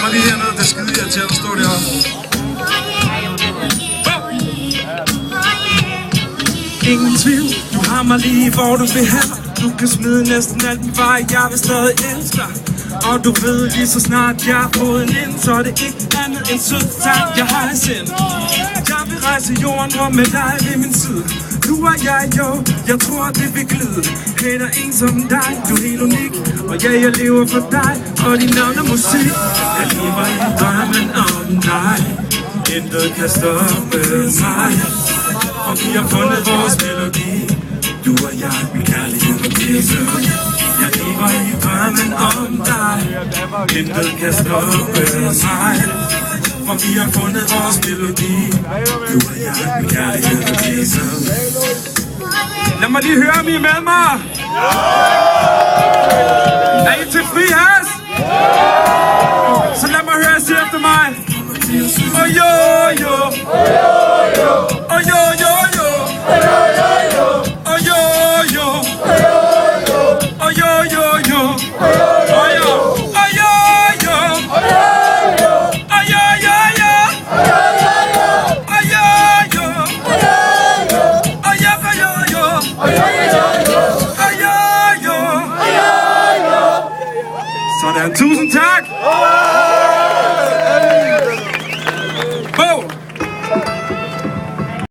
mig lige hernede, det er skide irriterende at stå deroppe. Ingen tvivl, du har mig lige hvor du vil have mig. Du kan smide næsten alt min vej, jeg vil stadig elske dig. Og du ved lige så snart jeg har fået en ind, så er det ikke andet end sød tank, jeg har i sind. Jeg vil rejse jorden rundt med dig ved min side. Du og jeg, jo, jeg tror det vil glide. Hætter en som dig, du er helt unik. Og ja, jeg lever for dig og din navn og musik. Jeg lever i drømmen om dig. Intet kan stoppe mig. Og vi har fundet vores melodi. Du og jeg, min kærlighed og kæmpe. Jeg lever i drømmen om dig. Intet kan stoppe mig. For vi har fundet vores melodi. Du og jeg, min kærlighed og kæmpe. Lad mig lige høre, om I er med mig. Er I til fri has? Så lad mig høre, sige efter mig. Oh yo yo, oh yo yo yo, oh yo yo, oh yo yo yo, oh yo, oh yo yo, oh yo yo yo, oh yo yo, oh yo yo, oh yo yo. Sådan, tusind tak.